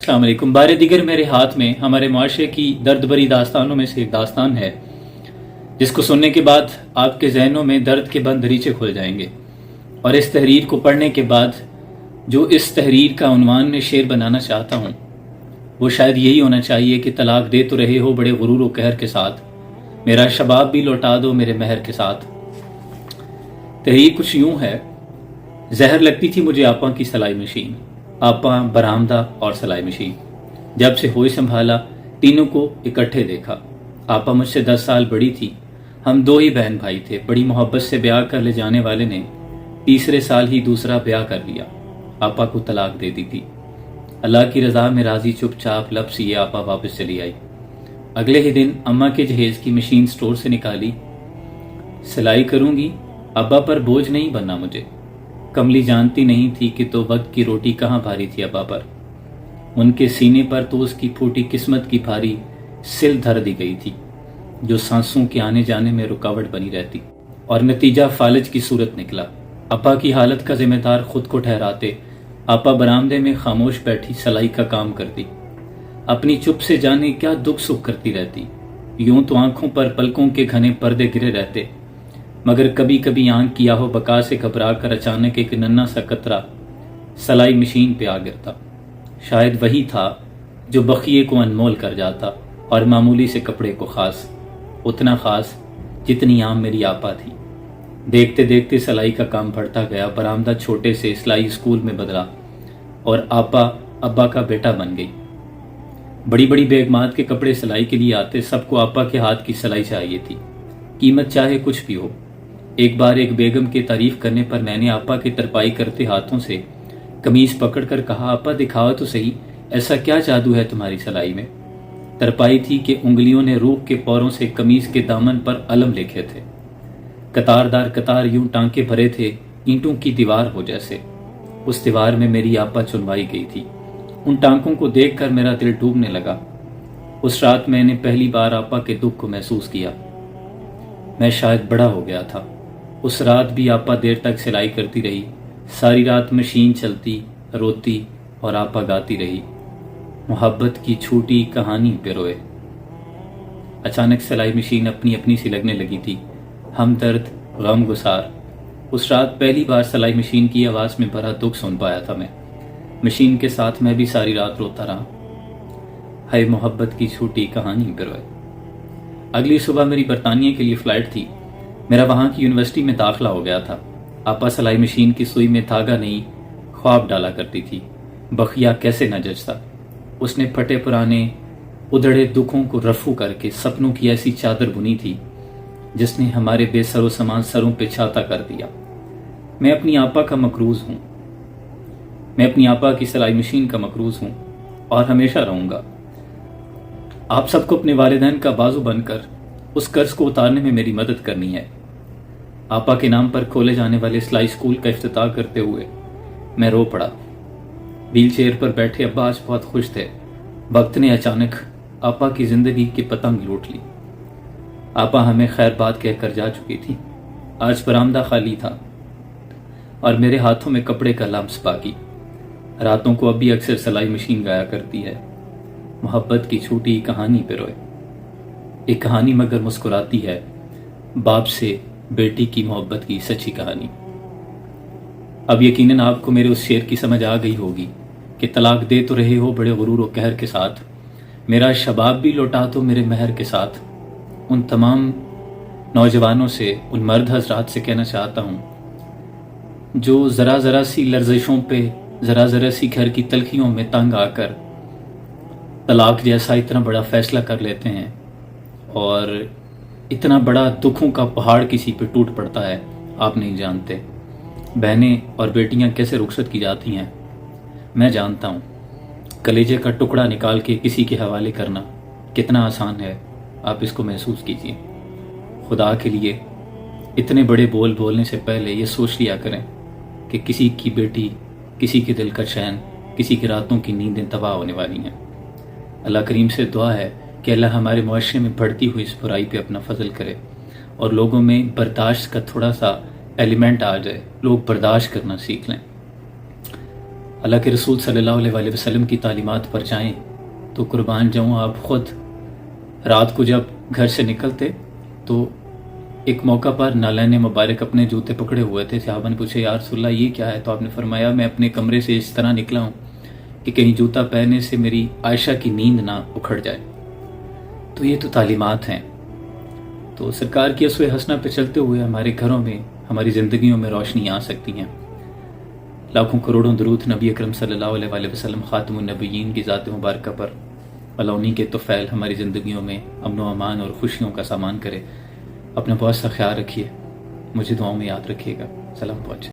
अस्सलाम वालेकुम। बार दिगर मेरे हाथ में हमारे माशरे की दर्द भरी दास्तानों में से एक दास्तान है जिसको सुनने के बाद आपके जहनों में दर्द के बंद दरीचे खुल जाएंगे। और इस तहरीर को पढ़ने के बाद जो इस तहरीर का उन्वान में शेर बनाना चाहता हूँ वो शायद यही होना चाहिए कि तलाक दे तो रहे हो बड़े गुरूर व कहर के साथ, मेरा शबाब भी लौटा दो मेरे महर के साथ। तहरीर कुछ यूं है। जहर लगती थी मुझे आपा की सिलाई मशीन, आपा, बरामदा और सिलाई मशीन। जब से होश संभाला तीनों को इकट्ठे देखा। आपा मुझसे 10 साल बड़ी थी, हम 2 ही बहन भाई थे। बड़ी मोहब्बत से ब्याह कर ले जाने वाले ने तीसरे साल ही दूसरा ब्याह कर लिया, आपा को तलाक दे दी थी। अल्लाह की रजा में राजी चुपचाप लब सिए आपा वापस चली आई। अगले ही दिन अम्मा के जहेज की मशीन स्टोर से निकाली। सिलाई करूंगी, अब्बा पर बोझ नहीं बनना मुझे। कमली जानती नहीं थी कि तो वक्त की रोटी कहाँ भारी थी अब्बा पर। उनके सीने पर तो उसकी फूटी किस्मत की भारी सिल धर दी गई थी जो सांसों के आने जाने में रुकावट बनी रहती। और नतीजा फालिज की सूरत निकला। अब्बा की हालत का जिम्मेदार खुद को ठहराते आपा बरामदे में खामोश बैठी सिलाई का काम करती। अपनी चुप से जाने क्या दुख सुख करती रहती। यूं तो आंखों पर पलकों के घने पर्दे गिरे रहते, मगर कभी कभी आंख की आहो बका से घबरा कर अचानक एक नन्हा सा कतरा सिलाई मशीन पे आ गिरता। शायद वही था जो बखिए को अनमोल कर जाता और मामूली से कपड़े को खास, उतना खास जितनी आम मेरी आपा थी। देखते देखते सिलाई का काम बढ़ता गया। बरामदा छोटे से सिलाई स्कूल में बदला और आपा अब्बा का बेटा बन गई। बड़ी बड़ी बेगमात के कपड़े सिलाई के लिए आते, सबको आपा के हाथ की सिलाई चाहिए थी, कीमत चाहे कुछ भी हो। एक बार एक बेगम की तारीफ करने पर मैंने आपा की तरपाई करते हाथों से कमीज पकड़कर कहा, आपा दिखाओ तो सही, ऐसा क्या जादू है तुम्हारी सिलाई में। तरपाई थी कि उंगलियों ने रूह के पौरों से कमीज के दामन पर अलम लिखे थे। कतारदार कतार यूं टांके भरे थे ईंटों की दीवार हो जैसे। उस दीवार में मेरी आपा चुनवाई गई थी। उन टांकों को देखकर मेरा दिल डूबने लगा। उस रात मैंने पहली बार आपा के दुख को महसूस किया। मैं शायद बड़ा हो गया था। उस रात भी आपा देर तक सिलाई करती रही। सारी रात मशीन चलती, रोती और आपा गाती रही, मोहब्बत की छोटी कहानी पे रोए। अचानक सिलाई मशीन अपनी अपनी सी लगने लगी थी, हमदर्द, गम गुसार। उस रात पहली बार सिलाई मशीन की आवाज़ में भरा दुख सुन पाया था मैं। मशीन के साथ मैं भी सारी रात रोता रहा। हाय मोहब्बत की छोटी कहानी पे रोए। अगली सुबह मेरी बरतानिया के लिए फ़्लाइट थी। मेरा वहाँ की यूनिवर्सिटी में दाखिला हो गया था। आपा सिलाई मशीन की सुई में धागा नहीं ख्वाब डाला करती थी। बखिया कैसे न जचता। उसने फटे पुराने उधड़े दुखों को रफू करके सपनों की ऐसी चादर बुनी थी जिसने हमारे बेसरो समान सरों पे छाता कर दिया। मैं अपनी आपा का मकरूज हूँ। मैं अपनी आपा की सिलाई मशीन का मकरूज हूँ और हमेशा रहूंगा। आप सबको अपने वालिदैन का बाजू बनकर उस कर्ज को उतारने में मेरी मदद करनी है। आपा के नाम पर खोले जाने वाले सिलाई स्कूल का इफ्तिताह करते हुए मैं रो पड़ा। व्हील चेयर पर बैठे अब्बा आज बहुत खुश थे। वक्त ने अचानक आपा की जिंदगी की पतंग लूट ली। आपा हमें खैर बात कहकर जा चुकी थी। आज बरामदा खाली था और मेरे हाथों में कपड़े का लम्स बाकी। रातों को अब भी अक्सर सिलाई मशीन गाया करती है, मोहब्बत की छोटी कहानी पे रोए। एक कहानी मगर मुस्कुराती है, बाप से बेटी की मोहब्बत की सच्ची कहानी। अब यकीनन आपको मेरे उस शेर की समझ आ गई होगी कि तलाक दे तो रहे हो बड़े गुरूर व कहर के साथ, मेरा शबाब भी लौटा दो मेरे महर के साथ। उन तमाम नौजवानों से, उन मर्द हजरात से कहना चाहता हूँ जो ज़रा ज़रा सी लर्जिशों पे, ज़रा ज़रा सी घर की तलखियों में तंग आकर तलाक जैसा इतना बड़ा फैसला कर लेते हैं और इतना बड़ा दुखों का पहाड़ किसी पे टूट पड़ता है, आप नहीं जानते। बहनें और बेटियां कैसे रुखसत की जाती हैं मैं जानता हूँ। कलेजे का टुकड़ा निकाल के किसी के हवाले करना कितना आसान है, आप इसको महसूस कीजिए। खुदा के लिए इतने बड़े बोल बोलने से पहले ये सोच लिया करें कि किसी की बेटी, किसी के दिल का चैन, किसी की रातों की नींदें तबाह होने वाली हैं। अल्लाह करीम से दुआ है कि अल्लाह हमारे मुआशरे में बढ़ती हुई इस बुराई पे अपना फजल करे और लोगों में बर्दाश्त का थोड़ा सा एलिमेंट आ जाए, लोग बर्दाश्त करना सीख लें। اللہ کے رسول صلی اللہ علیہ وسلم کی تعلیمات پر جائیں تو قربان جاؤں آپ خود رات کو جب گھر سے نکلتے تو ایک موقع پر نالین مبارک اپنے جوتے پکڑے ہوئے تھے. صحابہ نے پوچھا یا رسول اللہ یہ کیا ہے؟ تو آپ نے فرمایا میں اپنے کمرے سے اس طرح نکلا ہوں کہ کہیں جوتا پہننے سے میری عائشہ کی نیند نہ اکھڑ جائے. تو یہ تو تعلیمات ہیں. تو سرکار کی اسوہ حسنہ پہ چلتے ہوئے ہمارے گھروں میں ہماری زندگیوں میں روشنی آ سکتی ہیں. لاکھوں کروڑوں درود نبی اکرم صلی اللہ علیہ وسلم خاتم النبیین کی ذات مبارکہ پر. اللہ انہی کے طفیل ہماری زندگیوں میں امن و امان اور خوشیوں کا سامان کرے. اپنا بہت سا خیال رکھیے. مجھے دعاؤں میں یاد رکھیے گا. سلام پہنچے.